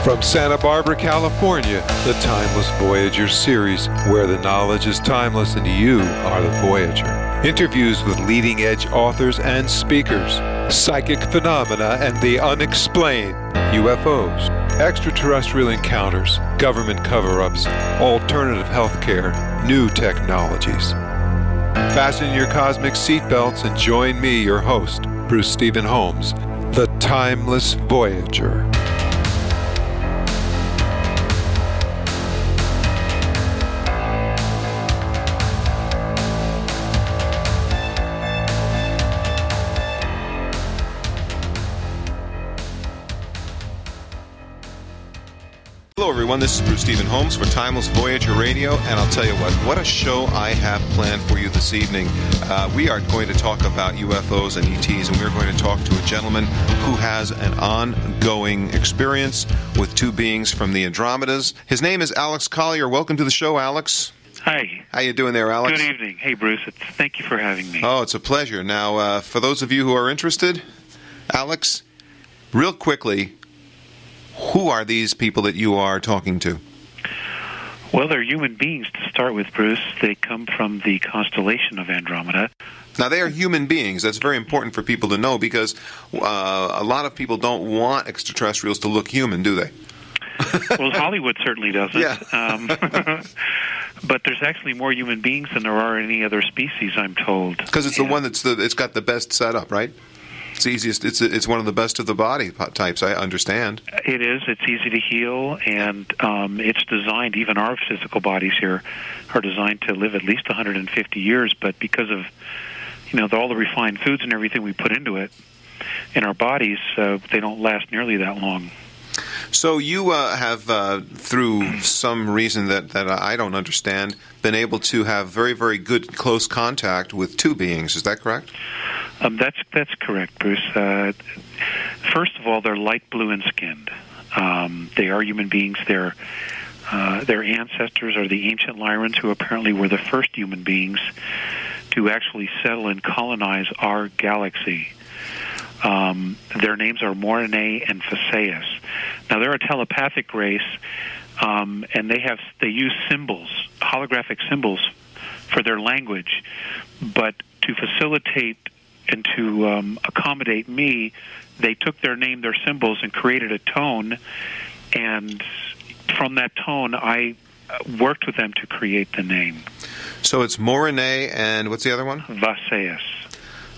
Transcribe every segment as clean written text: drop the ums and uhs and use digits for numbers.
From Santa Barbara, California, the Timeless Voyager series, where the knowledge is timeless and you are the Voyager. Interviews with leading-edge authors and speakers, psychic phenomena and the unexplained, UFOs, extraterrestrial encounters, government cover-ups, alternative healthcare, new technologies. Fasten your cosmic seatbelts and join me, your host, Bruce Stephen Holmes, the Timeless Voyager. Hello everyone, this is Bruce Stephen Holmes for Timeless Voyager Radio, and I'll tell you what a show I have planned for you this evening. We are going to talk about UFOs and ETs, and we're going to talk to a gentleman who has an ongoing experience with two beings from the Andromedas. His name is Alex Collier. Welcome to the show, Alex. Hi. How you doing there, Alex? Good evening. Hey, Bruce. Thank you for having me. Oh, it's a pleasure. Now, for those of you who are interested, Alex, real quickly, who are these people that you are talking to? Well, they're human beings to start with, Bruce. They come from the constellation of Andromeda. Now, they are human beings. That's very important for people to know because a lot of people don't want extraterrestrials to look human, do they? Well, Hollywood certainly doesn't. Yeah. But there's actually more human beings than there are any other species, I'm told. Because it's the one it's got the best setup, right? It's easiest. It's one of the best of the body types, I understand. It is. It's easy to heal, and it's designed, even our physical bodies here are designed to live at least 150 years, but because of, all the refined foods and everything we put into it in our bodies, they don't last nearly that long. So you have, through some reason that I don't understand, been able to have very, very good close contact with two beings. Is that correct? That's correct, Bruce. First of all, they're light blue and skinned. They are human beings. Their ancestors are the ancient Lyrans, who apparently were the first human beings to actually settle and colonize our galaxy. Their names are Morine and Phaseus. Now, they're a telepathic race, and they use symbols, holographic symbols, for their language. But to facilitate and to accommodate me, they took their name, their symbols, and created a tone. And from that tone, I worked with them to create the name. So it's Morine and what's the other one? Phaseus.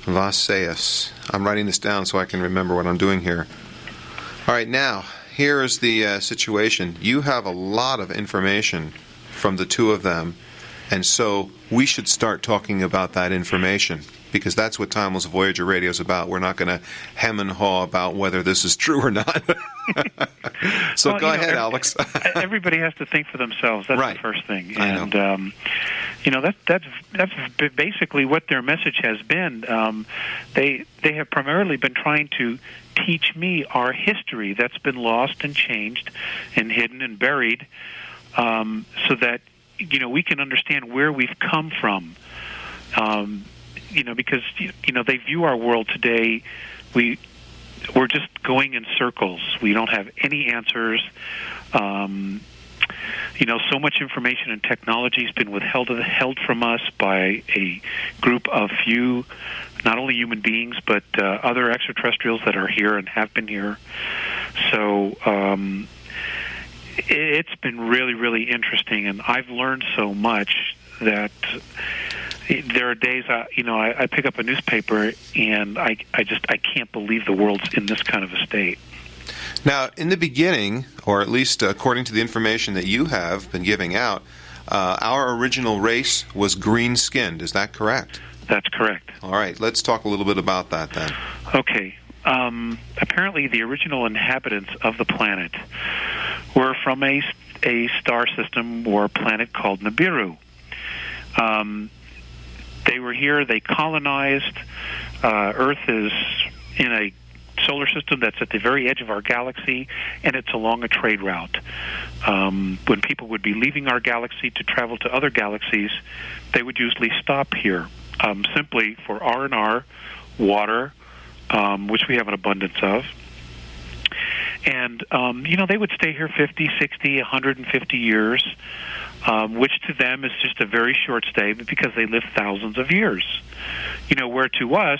Phaseus. I'm writing this down so I can remember what I'm doing here. All right, now, here is the situation. You have a lot of information from the two of them, and so we should start talking about that information, because that's what Timeless Voyager Radio is about. We're not going to hem and haw about whether this is true or not. So go ahead, Alex. Everybody has to think for themselves. That's right. The first thing. And, that's basically what their message has been. They have primarily been trying to teach me our history that's been lost and changed and hidden and buried, so that we can understand where we've come from. Because they view our world today, we're just going in circles. We don't have any answers. So much information and technology has been withheld from us by a group of few, not only human beings, but other extraterrestrials that are here and have been here. So it's been really, really interesting, and I've learned so much that there are days, I pick up a newspaper and I can't believe the world's in this kind of a state. Now, in the beginning, or at least according to the information that you have been giving out, our original race was green-skinned. Is that correct? That's correct. All right, let's talk a little bit about that then. Okay. Apparently, the original inhabitants of the planet were from a star system or planet called Nibiru. They were here. They colonized. Earth is in a solar system that's at the very edge of our galaxy, and it's along a trade route. When people would be leaving our galaxy to travel to other galaxies, they would usually stop here, simply for R&R, water, which we have an abundance of, And, they would stay here 50, 60, 150 years, which to them is just a very short stay because they live thousands of years. Where to us,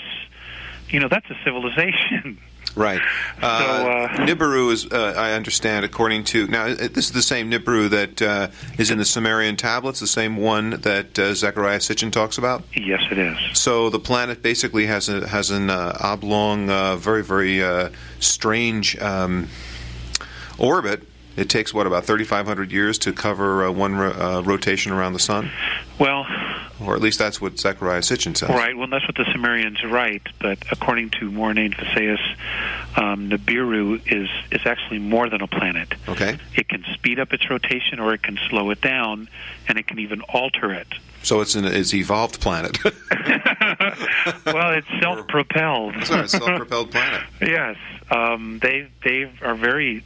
that's a civilization. Right. Nibiru is, I understand, according to... Now, this is the same Nibiru that is in the Sumerian tablets, the same one that Zechariah Sitchin talks about? Yes, it is. So the planet basically has an oblong, very, very strange orbit. It takes, about 3,500 years to cover one rotation around the sun? Well... Or at least that's what Zechariah Sitchin says. Right, well, that's what the Sumerians write, but according to Morné Phaseus, Nibiru is actually more than a planet. Okay. It can speed up its rotation or it can slow it down, and it can even alter it. So it's an evolved planet. Well, it's self-propelled. Sorry, it's a self-propelled planet. Yes. They are very...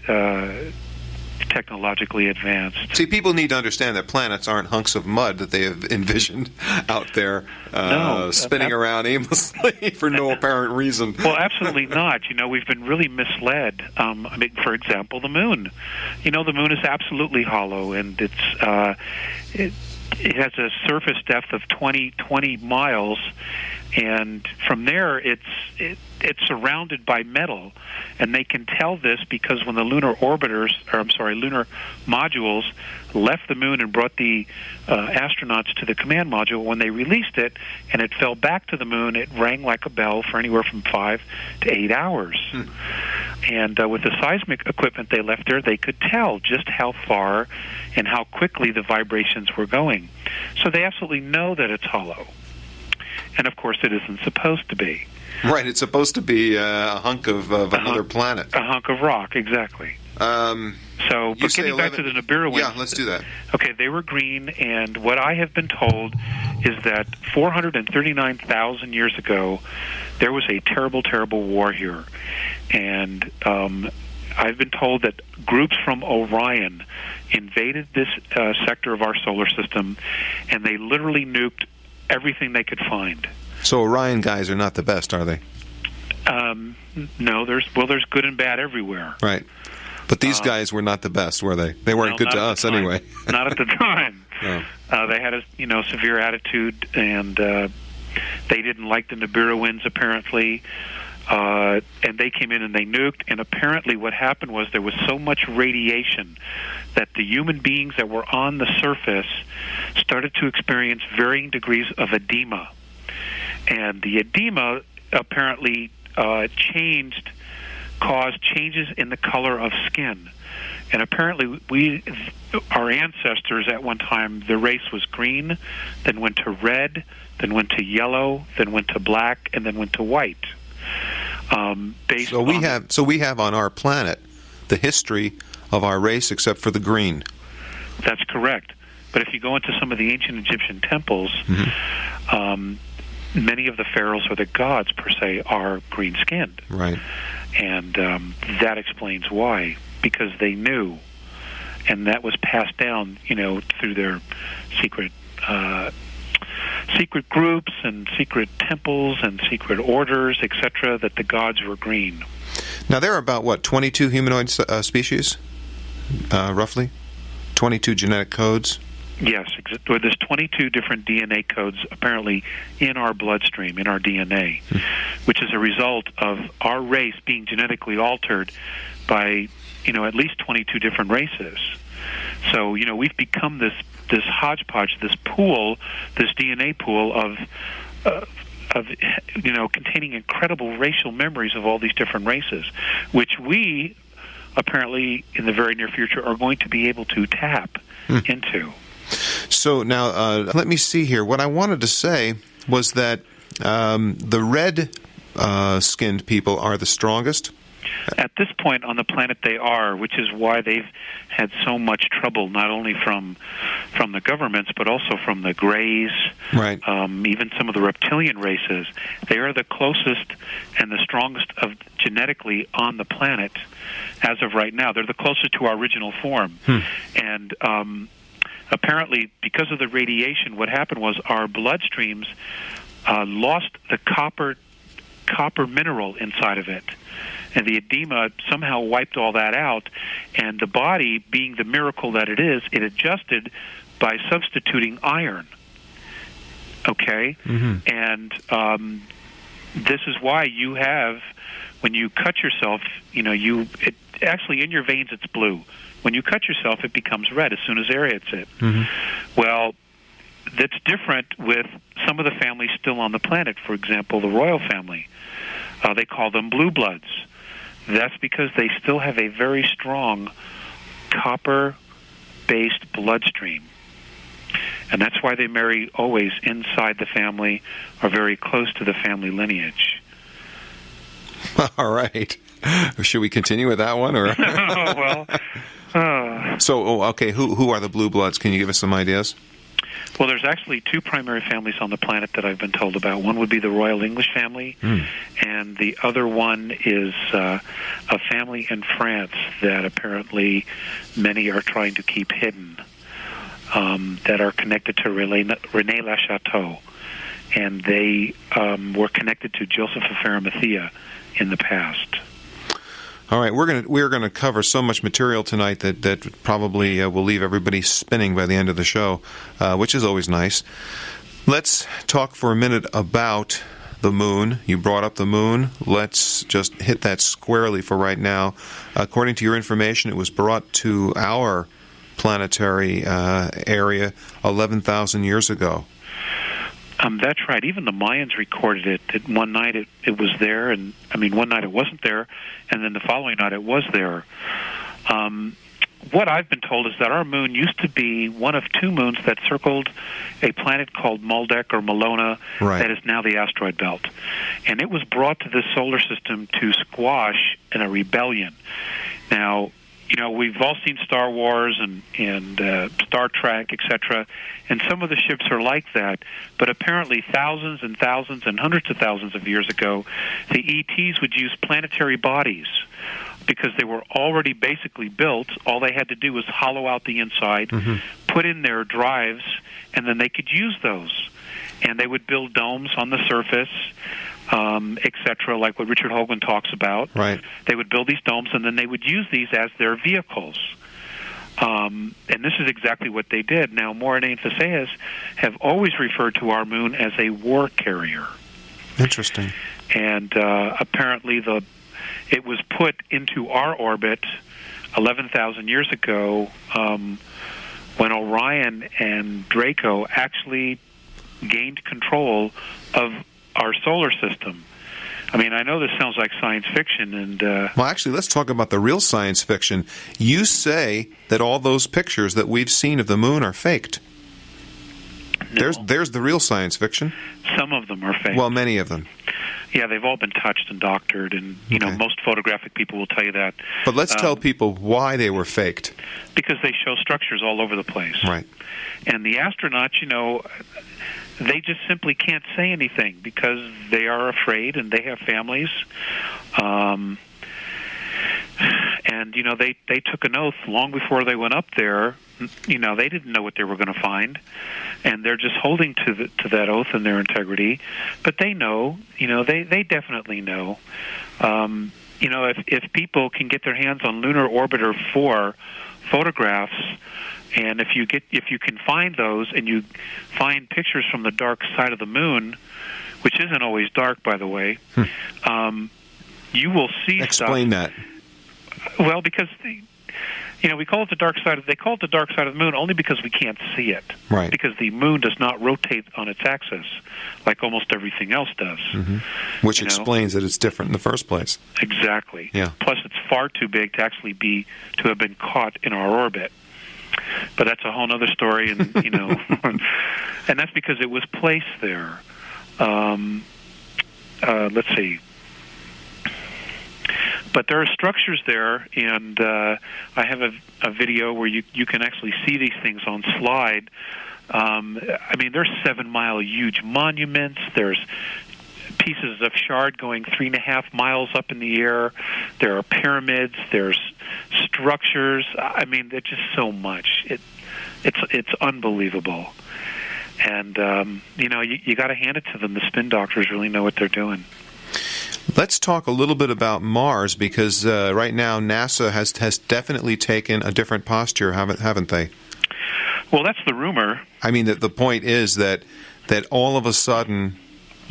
technologically advanced. See, people need to understand that planets aren't hunks of mud that they have envisioned out there spinning around aimlessly for no apparent reason. Well, absolutely not. We've been really misled. For example, the moon. The moon is absolutely hollow, and it has a surface depth of 20 miles, and from there it's surrounded by metal, and they can tell this because when the lunar modules left the moon and brought the astronauts to the command module, when they released it and it fell back to the moon, it rang like a bell for anywhere from 5 to 8 hours. And with the seismic equipment they left there, they could tell just how far and how quickly the vibrations were going. So they absolutely know that it's hollow. And, of course, it isn't supposed to be. Right, it's supposed to be a hunk of another planet. A hunk of rock, exactly. But getting back to the Nibiru winds... Yeah, let's do that. Okay, they were green, and what I have been told is that 439,000 years ago, there was a terrible, terrible war here. And I've been told that groups from Orion invaded this sector of our solar system, and they literally nuked everything they could find. So Orion guys are not the best, are they? No, there's good and bad everywhere. Right. But these guys were not the best, were they? They weren't good to us anyway. Not at the time. No. They had a severe attitude, and they didn't like the Nibiru winds apparently. And they came in and they nuked, and apparently what happened was there was so much radiation that the human beings that were on the surface started to experience varying degrees of edema. And the edema apparently caused changes in the color of skin. And apparently our ancestors at one time, the race was green, then went to red, then went to yellow, then went to black, and then went to white. So we have on our planet the history of our race except for the green. That's correct. But if you go into some of the ancient Egyptian temples, many of the pharaohs or the gods, per se, are green-skinned. Right. And that explains why, because they knew. And that was passed down, through their secret groups and secret temples and secret orders, etc., that the gods were green. Now, there are about, 22 humanoid species, roughly? 22 genetic codes? Yes, there's 22 different DNA codes apparently in our bloodstream, in our DNA, which is a result of our race being genetically altered by, at least 22 different races. So, we've become this hodgepodge, this pool, this DNA pool of containing incredible racial memories of all these different races, which we apparently in the very near future are going to be able to tap into. So now, let me see here. What I wanted to say was that the red-skinned people are the strongest. At this point on the planet they are, which is why they've had so much trouble, not only from the governments, but also from the Greys, right. Even some of the reptilian races. They are the closest and the strongest of genetically on the planet as of right now. They're the closest to our original form. And apparently, because of the radiation, what happened was our bloodstreams lost the copper mineral inside of it. And the edema somehow wiped all that out, and the body, being the miracle that it is, it adjusted by substituting iron. Okay? And this is why you have, when you cut yourself, actually in your veins it's blue. When you cut yourself, it becomes red as soon as air hits it. Well, that's different with some of the families still on the planet. For example, the royal family. They call them blue bloods. That's because they still have a very strong copper-based bloodstream. And that's why they marry always inside the family or very close to the family lineage. All right. Should we continue with that one? Or So, okay, who are the blue bloods? Can you give us some ideas? Well, there's actually two primary families on the planet that I've been told about. One would be the Royal English family, and the other one is a family in France that apparently many are trying to keep hidden, that are connected to René Lachâteau, and they were connected to Joseph of Arimathea in the past. All right, we're gonna cover so much material tonight that probably will leave everybody spinning by the end of the show, which is always nice. Let's talk for a minute about the moon. You brought up the moon. Let's just hit that squarely for right now. According to your information, it was brought to our planetary area 11,000 years ago. That's right. Even the Mayans recorded it. One night it was there, and one night it wasn't there, and then the following night it was there. What I've been told is that our moon used to be one of two moons that circled a planet called Maldek or Malona, that is now the asteroid belt. And it was brought to the solar system to squash in a rebellion. Now, we've all seen Star Wars and Star Trek, etc., and some of the ships are like that, but apparently thousands and thousands and hundreds of thousands of years ago, the ETs would use planetary bodies because they were already basically built. All they had to do was hollow out the inside, put in their drives, and then they could use those. And they would build domes on the surface, etc., like what Richard Hoagland talks about. Right. They would build these domes, and then they would use these as their vehicles. And this is exactly what they did. Now, Moiraine and Theseus have always referred to our moon as a war carrier. Interesting. And apparently it was put into our orbit 11,000 years ago when Orion and Draco actually gained control of our solar system. I know this sounds like science fiction, and well, actually, let's talk about the real science fiction. You say that all those pictures that we've seen of the moon are faked. No. There's the real science fiction. Some of them are faked. Well, many of them. Yeah, they've all been touched and doctored, and most photographic people will tell you that. But let's tell people why they were faked. Because they show structures all over the place. Right. And the astronauts, they just simply can't say anything because they are afraid and they have families. And, they took an oath long before they went up there. They didn't know what they were going to find. And they're just holding to that oath and their integrity. But they know, they definitely know. If people can get their hands on Lunar Orbiter 4 photographs, and if you can find those and you find pictures from the dark side of the moon, which isn't always dark, by the way, you will see Explain stuff. that. Well, because we call it the dark side. They call it the dark side of the moon only because we can't see it. Right. Because the moon does not rotate on its axis like almost everything else does. Which explains that it's different in the first place. Exactly. Yeah. Plus, it's far too big to actually to have been caught in our orbit. But that's a whole other story, and and that's because it was placed there. Let's see. But there are structures there, and I have a video where you can actually see these things on slide. There's 7-mile huge monuments. There's pieces of shard going 3.5 miles up in the air. There are pyramids. There's structures. There's just so much. It's unbelievable. And you got to hand it to them. The spin doctors really know what they're doing. Let's talk a little bit about Mars, because right now NASA has definitely taken a different posture, haven't they? Well, that's the rumor. I mean, the point is that all of a sudden,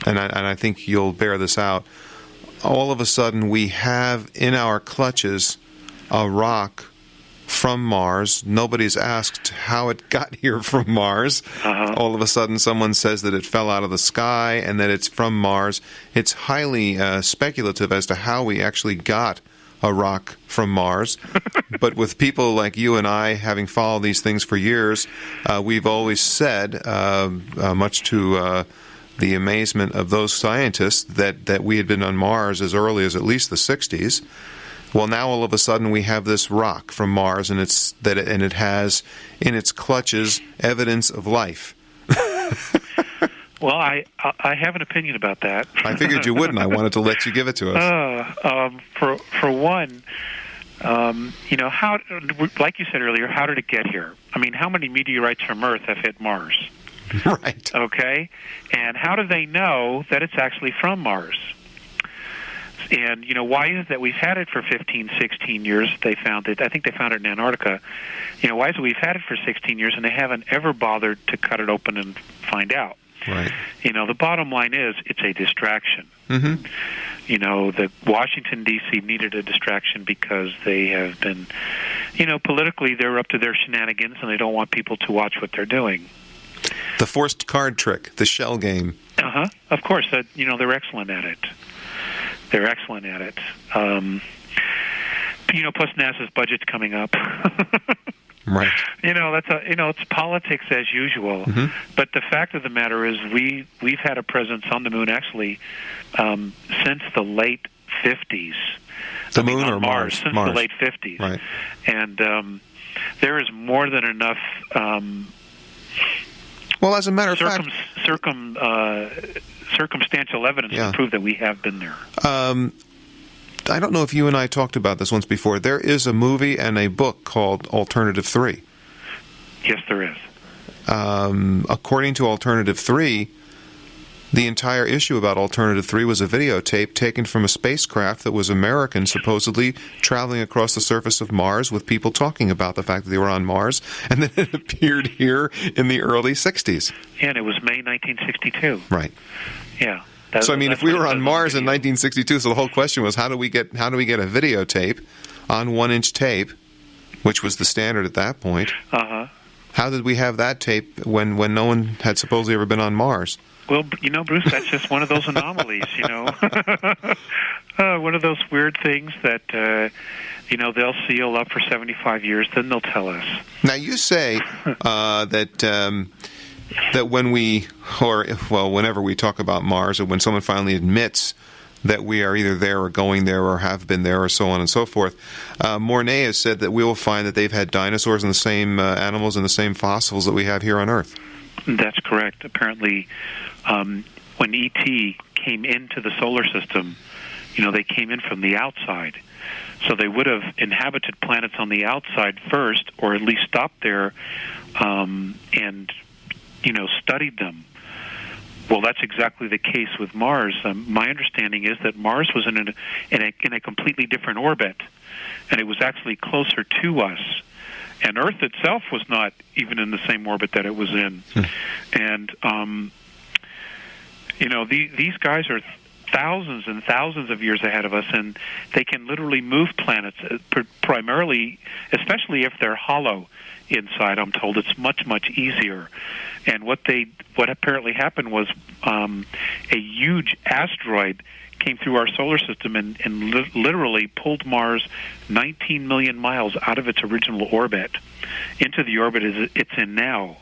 and I think you'll bear this out, all of a sudden we have in our clutches a rock from Mars. Nobody's asked how it got here from Mars. All of a sudden someone says that it fell out of the sky and that it's from Mars. It's highly speculative as to how we actually got a rock from Mars. But with people like you and I, having followed these things for years, we've always said, much to the amazement of those scientists, that we had been on Mars as early as at least the 60s. Well, now all of a sudden we have this rock from Mars, and it has in its clutches evidence of life. Well, I have an opinion about that. I figured you wouldn't. I wanted to let you give it to us. For one, how, like you said earlier, how did it get here? I mean, how many meteorites from Earth have hit Mars? Right. Okay, and how do they know that it's actually from Mars? And, why is it that we've had it for 15, 16 years? They found it. I think they found it in Antarctica. Why is it we've had it for 16 years and they haven't ever bothered to cut it open and find out? Right. The bottom line is it's a distraction. Mm-hmm. The Washington, D.C. needed a distraction because they have been, politically they're up to their shenanigans and they don't want people to watch what they're doing. The forced card trick, the shell game. Of course. They're excellent at it. They're excellent at it. Plus NASA's budget's coming up. Right. It's politics as usual. Mm-hmm. But the fact of the matter is, we've had a presence on the moon actually since the late 50s. The moon or Mars? Since Mars. The late 50s. Right. And there is more than enough. Well, as a matter of fact, circumstantial evidence to prove that we have been there. I don't know if you and I talked about this once before. There is a movie and a book called Alternative 3. Yes, there is. According to Alternative 3, the entire issue about Alternative 3 was a videotape taken from a spacecraft that was American, supposedly traveling across the surface of Mars with people talking about the fact that they were on Mars, and then it appeared here in the early 60s. Yeah, and it was May 1962. Right. Yeah. So I mean, if we were on Mars in 1962, so the whole question was, how do we get a videotape on 1-inch tape, which was the standard at that point? How did we have that tape when no one had supposedly ever been on Mars? Well, Bruce, that's just one of those anomalies, one of those weird things that, they'll seal up for 75 years, then they'll tell us. Now, you say that when whenever we talk about Mars, or when someone finally admits that we are either there or going there or have been there or so on and so forth, Mornay has said that we will find that they've had dinosaurs and the same animals and the same fossils that we have here on Earth. That's correct. Apparently, when ET came into the solar system, they came in from the outside. So they would have inhabited planets on the outside first, or at least stopped there and studied them. Well, that's exactly the case with Mars. My understanding is that Mars was in a completely different orbit, and it was actually closer to us. And Earth itself was not even in the same orbit that it was in. And, these guys are thousands and thousands of years ahead of us, and they can literally move planets, primarily, especially if they're hollow inside. I'm told it's much, much easier. And what apparently happened was a huge asteroid came through our solar system and literally pulled Mars 19 million miles out of its original orbit into the orbit it's in now.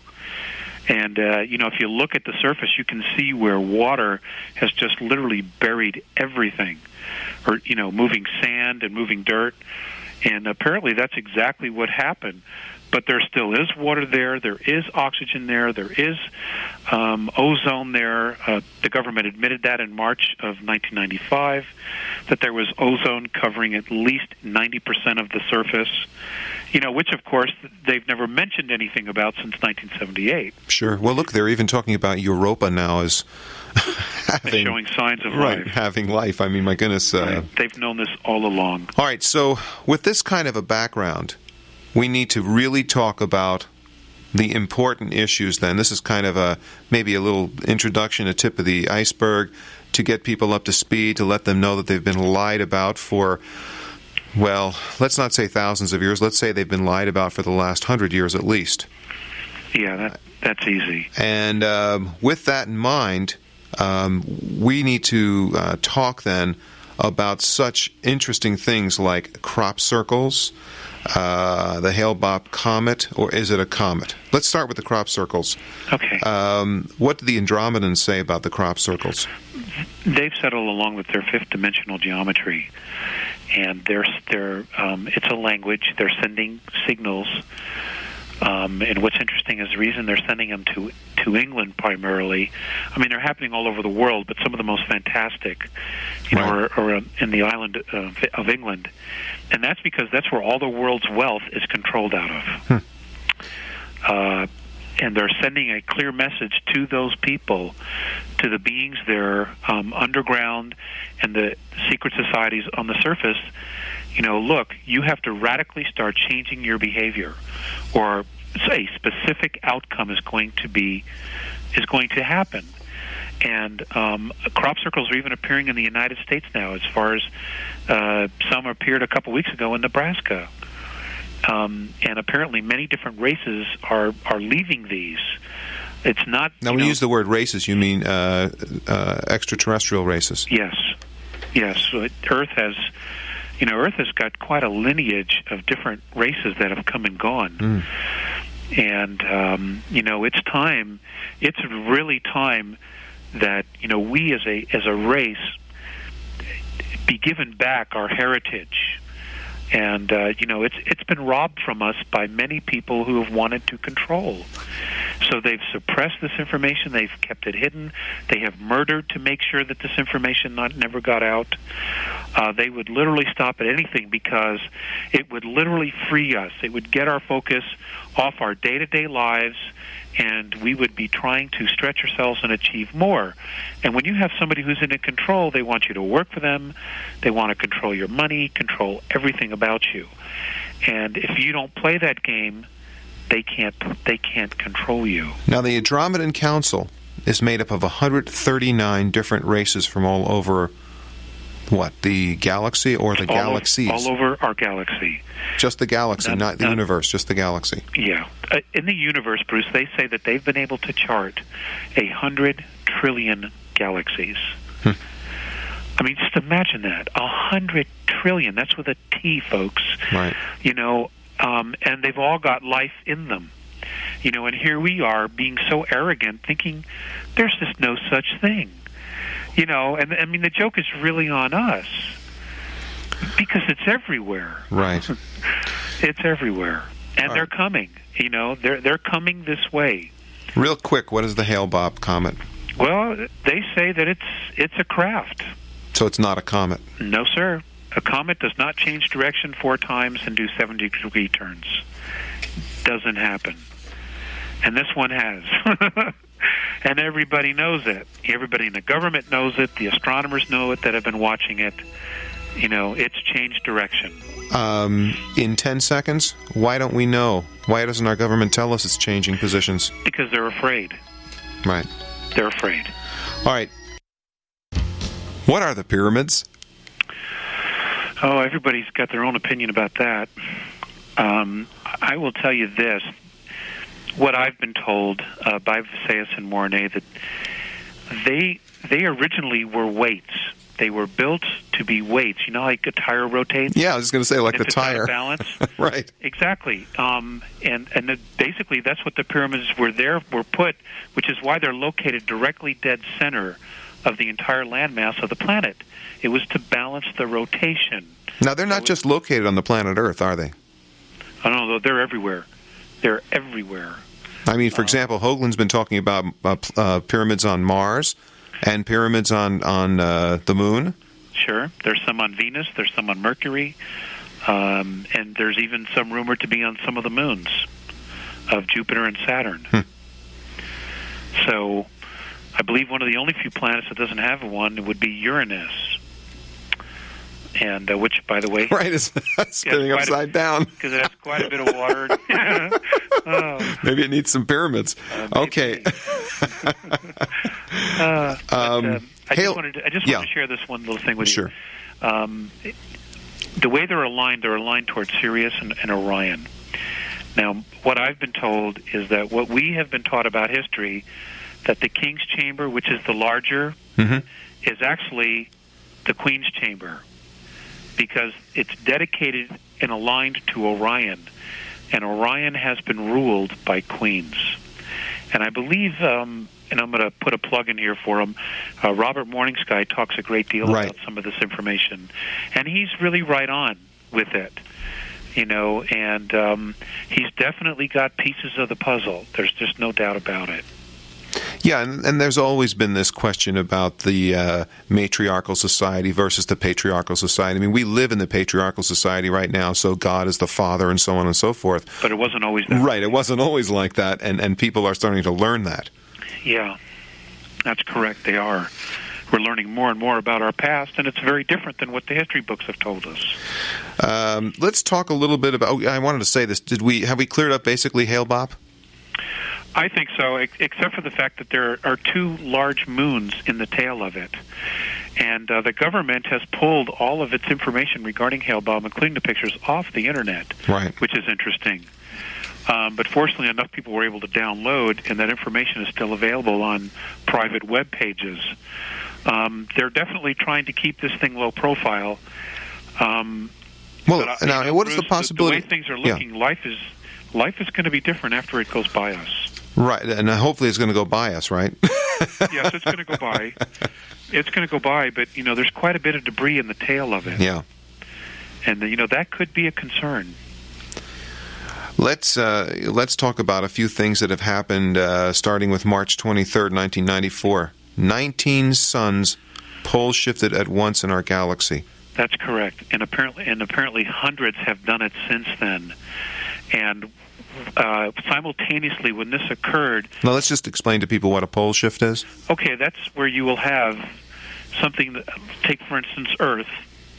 And, if you look at the surface, you can see where water has just literally buried everything, or, moving sand and moving dirt. And apparently that's exactly what happened. But there still is water there. There is oxygen there. There is ozone there. The government admitted that in March of 1995, that there was ozone covering at least 90% of the surface, which, of course, they've never mentioned anything about since 1978. Sure. Well, look, they're even talking about Europa now as showing signs of right, life. having life. I mean, my goodness. Right. They've known this all along. All right, so with this kind of a background, we need to really talk about the important issues then. This is kind of maybe a little introduction, a tip of the iceberg, to get people up to speed, to let them know that they've been lied about for, well, let's not say thousands of years. Let's say they've been lied about for the last 100 years at least. Yeah, that's easy. And with that in mind, we need to talk then about such interesting things like crop circles, the Hale-Bopp comet, or is it a comet? Let's start with the crop circles. Okay. What do the Andromedans say about the crop circles? They've settled along with their fifth-dimensional geometry, and it's a language. They're sending signals, and what's interesting is the reason they're sending them to England primarily. I mean, they're happening all over the world, but some of the most fantastic, are in the island of England. And that's because that's where all the world's wealth is controlled out of. And they're sending a clear message to those people, to the beings there underground and the secret societies on the surface. Look, you have to radically start changing your behavior, or a specific outcome is going to happen. And crop circles are even appearing in the United States now, as far as some appeared a couple weeks ago in Nebraska. And apparently many different races are leaving these. It's not... Now, when you use the word races, you mean extraterrestrial races? Yes. Earth has got quite a lineage of different races that have come and gone. And, it's really time that, we as a race be given back our heritage. And, it's been robbed from us by many people who have wanted to control. So they've suppressed this information. They've kept it hidden. They have murdered to make sure that this information never got out. They would literally stop at anything because it would literally free us. It would get our focus off our day-to-day lives, and we would be trying to stretch ourselves and achieve more. And when you have somebody who's in control, they want you to work for them. They want to control your money, control everything about you. And if you don't play that game, they can't control you. Now, the Andromedan Council is made up of 139 different races from all over, the galaxy or the galaxies? All over our galaxy. Just the galaxy, not the universe, just the galaxy. Yeah. In the universe, Bruce, they say that they've been able to chart 100 trillion galaxies. I mean, just imagine that. 100 trillion. That's with a T, folks. Right. And they've all got life in them. And here we are being so arrogant, thinking there's just no such thing. And I mean, the joke is really on us because it's everywhere. Right. It's everywhere. And they're coming. They're coming this way. Real quick, what is the Hale-Bopp comet? Well, they say that it's a craft. So it's not a comet? No, sir. A comet does not change direction 4 times and do 70-degree turns. Doesn't happen. And this one has. And everybody knows it. Everybody in the government knows it. The astronomers know it that have been watching it. It's changed direction. In 10 seconds, why don't we know? Why doesn't our government tell us it's changing positions? Because they're afraid. Right. They're afraid. All right. What are the pyramids? Oh, everybody's got their own opinion about that. I will tell you this. What I've been told by Visayas and Mornay, that they originally were weights. They were built to be weights. Like a tire rotates? Yeah, I was going to say like the tire. Balance. Right. Exactly. And basically that's what the pyramids were put, which is why they're located directly dead center of the entire landmass of the planet. It was to balance the rotation. Now, they're not just located on the planet Earth, are they? Oh, no, they're everywhere. They're everywhere. I mean, for example, Hoagland's been talking about pyramids on Mars and pyramids on the Moon. Sure. There's some on Venus. There's some on Mercury. And there's even some rumored to be on some of the moons of Jupiter and Saturn. So, I believe one of the only few planets that doesn't have one would be Uranus. And which, by the way... Right, it's spinning upside down. Because it has quite a bit of water. Maybe it needs some pyramids. Okay. I just wanted to share this one little thing with you. Sure. The way they're aligned towards Sirius and Orion. Now, what I've been told is that what we have been taught about history, that the King's Chamber, which is the larger, is actually the Queen's Chamber, because it's dedicated and aligned to Orion, and Orion has been ruled by queens. And I believe, and I'm going to put a plug in here for him, Robert Morningsky talks a great deal about some of this information, and he's really right on with it, and he's definitely got pieces of the puzzle. There's just no doubt about it. Yeah, and there's always been this question about the matriarchal society versus the patriarchal society. I mean, we live in the patriarchal society right now, so God is the father and so on and so forth. But it wasn't always that. Right, it wasn't always like that, and people are starting to learn that. Yeah, that's correct, they are. We're learning more and more about our past, and it's very different than what the history books have told us. Let's talk a little bit about, I wanted to say this, have we cleared up basically Hale-Bopp? I think so, except for the fact that there are two large moons in the tail of it. And the government has pulled all of its information regarding Hale-Bopp, including the pictures, off the Internet, which is interesting. But fortunately, enough people were able to download, and that information is still available on private web pages. They're definitely trying to keep this thing low profile. What is the possibility? The way things are looking, life is going to be different after it goes by us. Right, and hopefully it's going to go by us, right? Yes, it's going to go by. It's going to go by, but, there's quite a bit of debris in the tail of it. Yeah. And, that could be a concern. Let's talk about a few things that have happened, starting with March 23rd, 1994. 19 suns pole shifted at once in our galaxy. That's correct, and apparently hundreds have done it since then. And simultaneously, when this occurred... Now, let's just explain to people what a pole shift is. Okay, that's where you will have something... Take, for instance, Earth,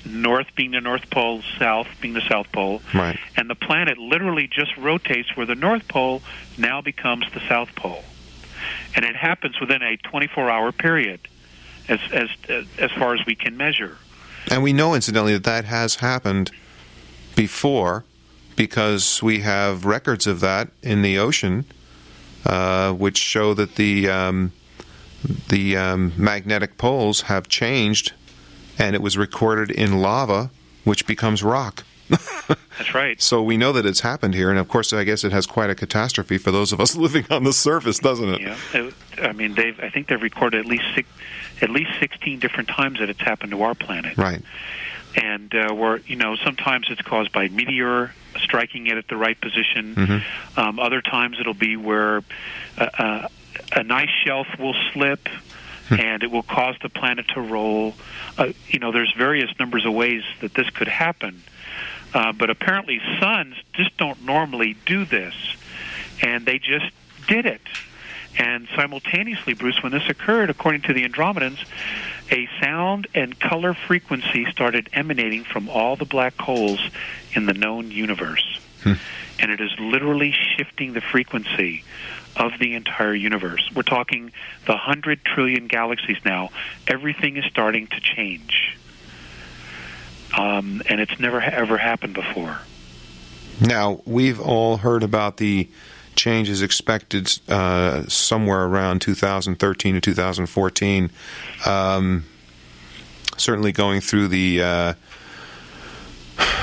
north being the North Pole, south being the South Pole. Right. And the planet literally just rotates where the North Pole now becomes the South Pole. And it happens within a 24-hour period, as far as we can measure. And we know, incidentally, that has happened before, because we have records of that in the ocean, which show that the magnetic poles have changed, and it was recorded in lava, which becomes rock. That's right. So we know that it's happened here, and of course, I guess it has quite a catastrophe for those of us living on the surface, doesn't it? Yeah. I think they've recorded at least 16 different times that it's happened to our planet. Right. And sometimes it's caused by meteor striking it at the right position. Mm-hmm. Other times it'll be where an ice shelf will slip and it will cause the planet to roll. There's various numbers of ways that this could happen. But apparently suns just don't normally do this. And they just did it. And simultaneously, Bruce, when this occurred, according to the Andromedans, a sound and color frequency started emanating from all the black holes in the known universe. And it is literally shifting the frequency of the entire universe. We're talking the 100 trillion galaxies now. Everything is starting to change. And it's never ever happened before. Now, we've all heard about the changes expected somewhere around 2013 to 2014. Certainly going through the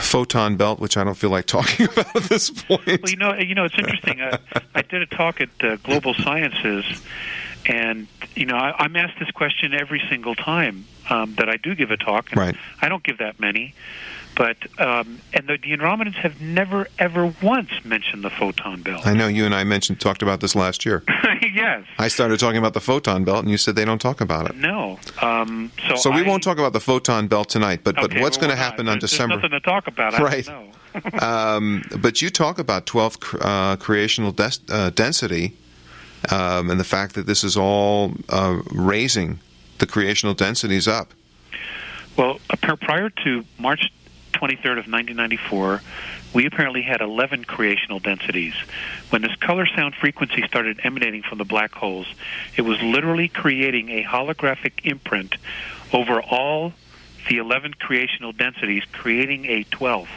photon belt, which I don't feel like talking about at this point. Well, it's interesting. I did a talk at Global Sciences, and I'm asked this question every single time that I do give a talk. And right. I don't give that many. But and the Andromedans have never, ever once mentioned the photon belt. I know you and I talked about this last year. Yes. I started talking about the photon belt, and you said they don't talk about it. No. So we won't talk about the photon belt tonight, but what's going to happen on December? There's nothing to talk about. Right. I don't know. But you talk about 12th creational density and the fact that this is all raising the creational densities up. Well, prior to March 23rd of 1994, we apparently had 11 creational densities. When this color sound frequency started emanating from the black holes, it was literally creating a holographic imprint over all the 11 creational densities, creating a 12th.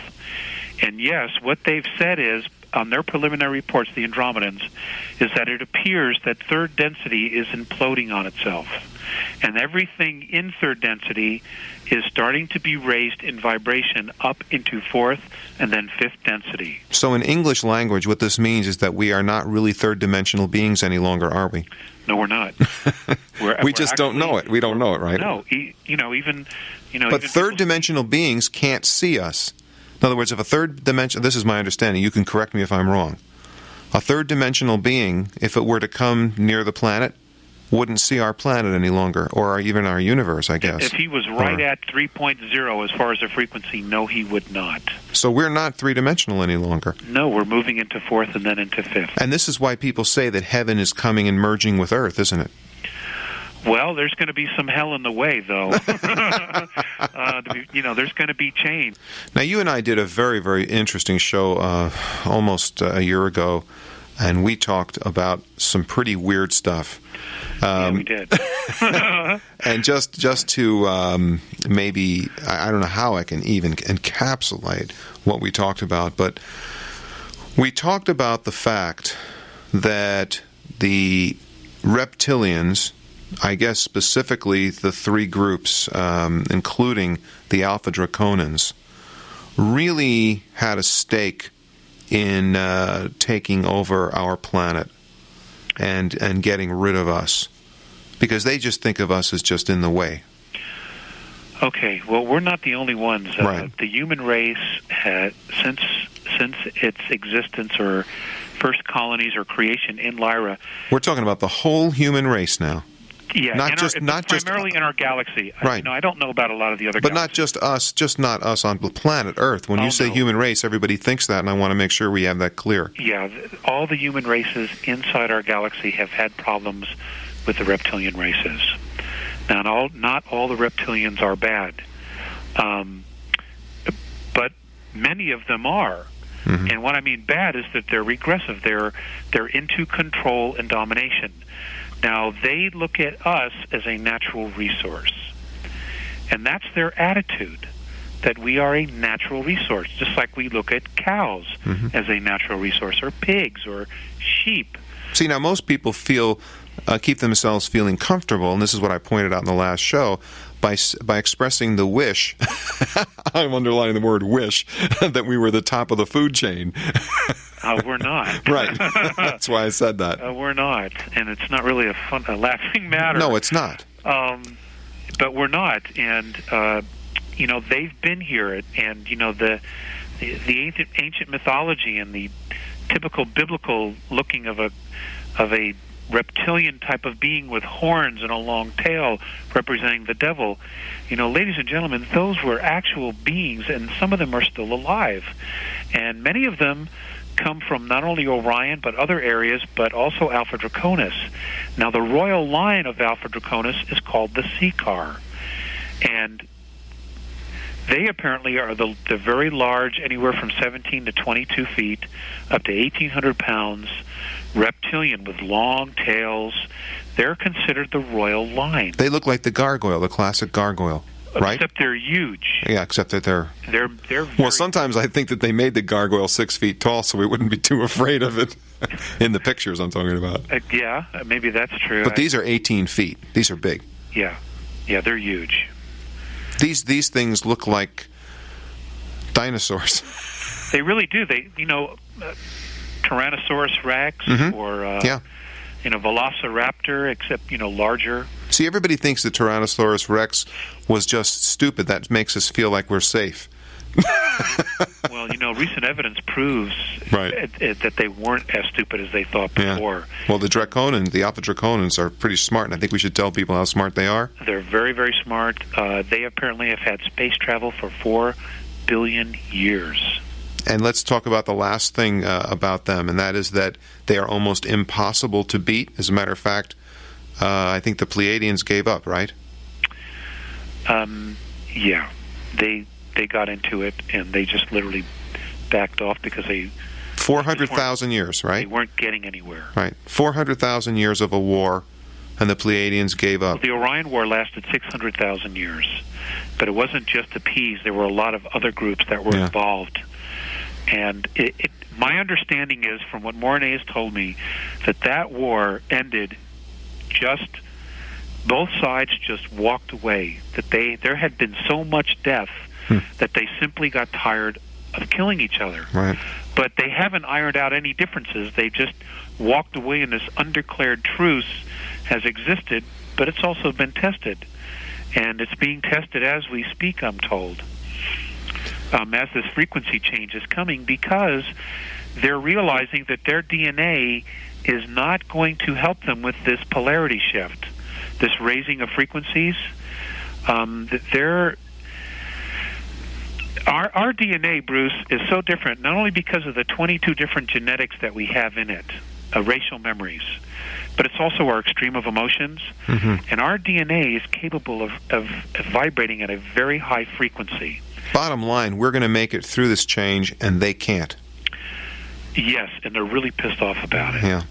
And yes, what they've said is, on their preliminary reports, the Andromedans, is that it appears that third density is imploding on itself. And everything in third density is starting to be raised in vibration up into fourth and then fifth density. So in English language, what this means is that we are not really third-dimensional beings any longer, are we? No, we're not. We just don't know it. We don't know it, right? No, But third-dimensional beings can't see us. In other words, if a third dimension, this is my understanding, you can correct me if I'm wrong. A third-dimensional being, if it were to come near the planet, wouldn't see our planet any longer, or even our universe, I guess. If he was right at 3.0 as far as the frequency, no, he would not. So we're not three-dimensional any longer. No, we're moving into fourth and then into fifth. And this is why people say that heaven is coming and merging with Earth, isn't it? Well, there's going to be some hell in the way, though. There's going to be change. Now, you and I did a very, very interesting show almost a year ago, and we talked about some pretty weird stuff. Yeah, we did. And just to maybe, I don't know how I can even encapsulate what we talked about, but we talked about the fact that the reptilians, I guess specifically the three groups, including the Alpha Draconans, really had a stake in taking over our planet and getting rid of us, because they just think of us as just in the way. Okay, well, we're not the only ones. Right. The human race had, since its existence or first colonies or creation in Lyra. We're talking about the whole human race now. Yeah, primarily in our galaxy. Right. I don't know about a lot of the other But galaxies. not us on the planet Earth. When you say human race, everybody thinks that, and I want to make sure we have that clear. Yeah, all the human races inside our galaxy have had problems with the reptilian races. Now, not all the reptilians are bad, but many of them are. Mm-hmm. And what I mean bad is that they're regressive. They're into control and domination. Now, they look at us as a natural resource, and that's their attitude, that we are a natural resource, just like we look at cows as a natural resource, or pigs, or sheep. See, now most people keep themselves feeling comfortable, and this is what I pointed out in the last show, by expressing the wish, I'm underlining the word wish, that we were the top of the food chain. We're not. Right. That's why I said that. We're not, and it's not really a laughing matter. No, it's not. But we're not, and they've been here, and the ancient mythology and the typical biblical looking of a reptilian type of being with horns and a long tail representing the devil. Ladies and gentlemen, those were actual beings, and some of them are still alive, and many of them come from not only Orion but other areas, but also Alpha Draconis. Now, the royal line of Alpha Draconis is called the Seecar, and they apparently are the very large, anywhere from 17 to 22 feet, up to 1,800 pounds, reptilian with long tails. They're considered the royal line. They look like the gargoyle, the classic gargoyle. Right? Except they're huge. Yeah, except that they're very... sometimes I think that they made the gargoyle 6 feet tall so we wouldn't be too afraid of it. In the pictures I'm talking about. Yeah, maybe that's true. But these are 18 feet. These are big. Yeah, they're huge. These things look like dinosaurs. They really do. They, Tyrannosaurus Rex or Velociraptor, except larger. See, everybody thinks the Tyrannosaurus Rex was just stupid. That makes us feel like we're safe. Well, recent evidence proves that they weren't as stupid as they thought before. Yeah. Well, the Alpha Draconans are pretty smart, and I think we should tell people how smart they are. They're very, very smart. They apparently have had space travel for 4 billion years. And let's talk about the last thing about them, and that is that they are almost impossible to beat. As a matter of fact, I think the Pleiadians gave up, right? Yeah. They got into it, and they just literally backed off because they... 400,000 years, right? They weren't getting anywhere. Right. 400,000 years of a war, and the Pleiadians gave up. Well, the Orion War lasted 600,000 years. But it wasn't just the Ps. There were a lot of other groups that were involved. And my understanding is, from what Mornay has told me, that war ended just... Both sides just walked away. That there had been so much death that they simply got tired of killing each other. Right. But they haven't ironed out any differences. They just walked away, and this undeclared truce has existed, but it's also been tested. And it's being tested as we speak, I'm told, as this frequency change is coming, because they're realizing that their DNA is not going to help them with this polarity shift, this raising of frequencies. Our DNA, Bruce, is so different, not only because of the 22 different genetics that we have in it, racial memories, but it's also our extreme of emotions. And our DNA is capable of vibrating at a very high frequency. Bottom line, we're going to make it through this change, and they can't. Yes, and they're really pissed off about it. Yeah.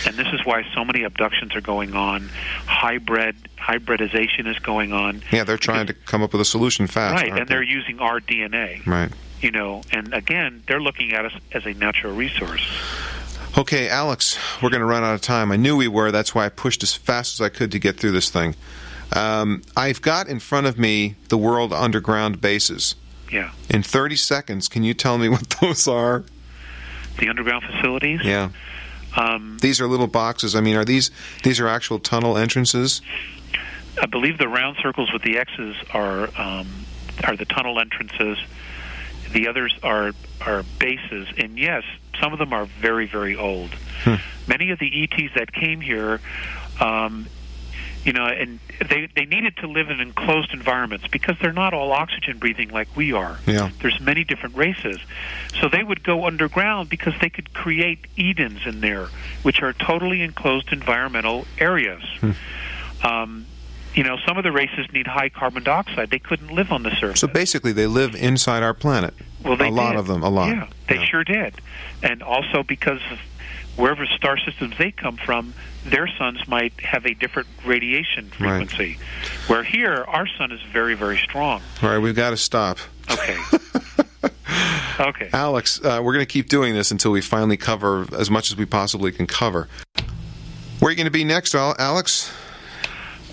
And this is why so many abductions are going on. Hybridization is going on. Yeah, they're trying to come up with a solution fast. Right, and they're using our DNA. Right. You know, and again, they're looking at us as a natural resource. Okay, Alex, we're going to run out of time. I knew we were. That's why I pushed as fast as I could to get through this thing. I've got in front of me the World Underground bases. Yeah. In 30 seconds, can you tell me what those are? The underground facilities? Yeah. These are little boxes. I mean, are these are actual tunnel entrances? I believe the round circles with the X's are the tunnel entrances. The others are bases, and yes, some of them are very, very old. Many of the ETs that came here, you know, and they needed to live in enclosed environments because they're not all oxygen breathing like we are. Yeah. There's many different races. So they would go underground because they could create Edens in there, which are totally enclosed environmental areas. You know, some of the races need high carbon dioxide. They couldn't live on the surface. So basically, they live inside our planet. Well, they a lot did. of them, a lot. Yeah, they sure did. And also because of wherever star systems they come from, their suns might have a different radiation frequency. Right. Where here, our sun is very, very strong. All right, we've got to stop. Okay. Okay. Alex, we're going to keep doing this until we finally cover as much as we possibly can cover. Where are you going to be next, Alex?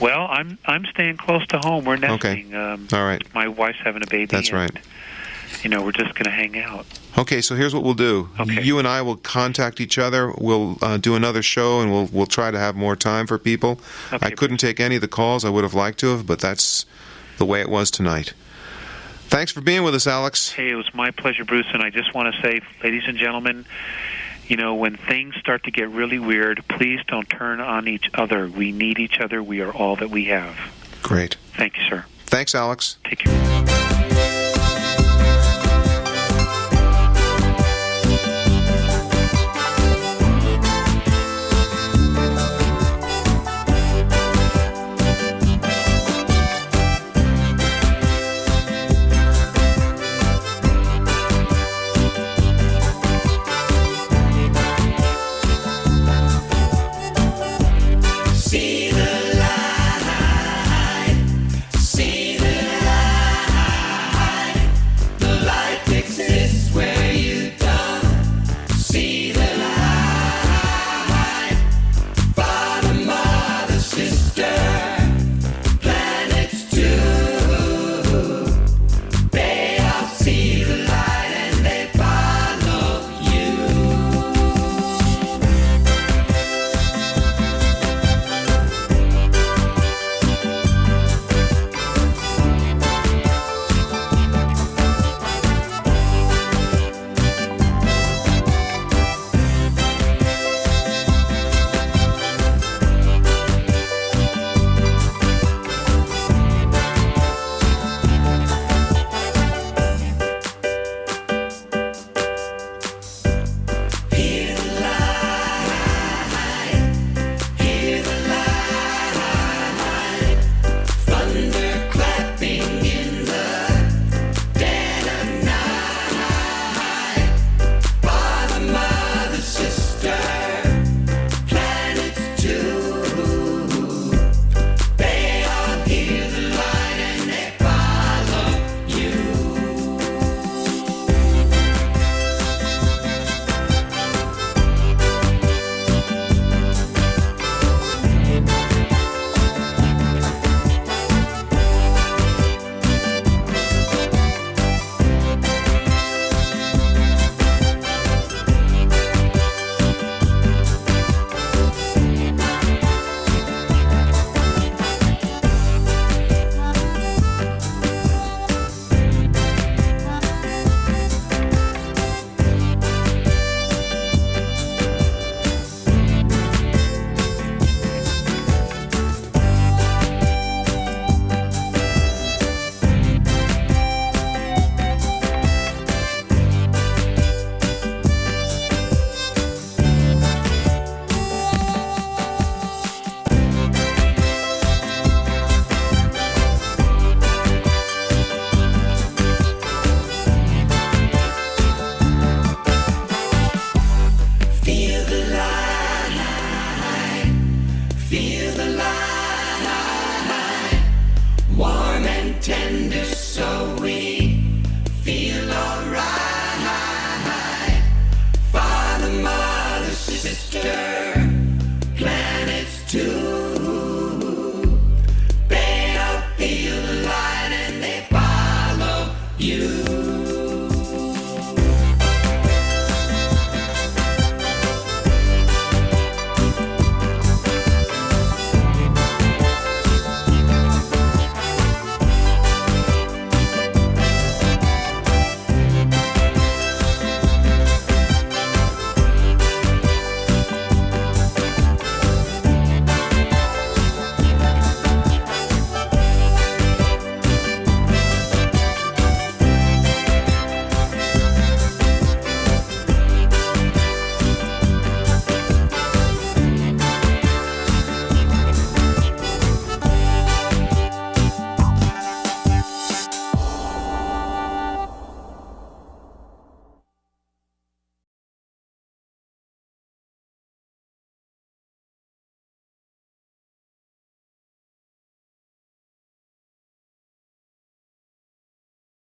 Well, I'm staying close to home. We're nesting. Okay. All right. My wife's having a baby. That's right. You know, we're just going to hang out. Okay, so here's what we'll do. Okay. You and I will contact each other. We'll do another show, and we'll try to have more time for people. Okay, I couldn't take any of the calls. I would have liked to have, but that's the way it was tonight. Thanks for being with us, Alex. Hey, it was my pleasure, Bruce, and I just want to say, ladies and gentlemen, you know, when things start to get really weird, please don't turn on each other. We need each other. We are all that we have. Great. Thank you, sir. Thanks, Alex. Take care.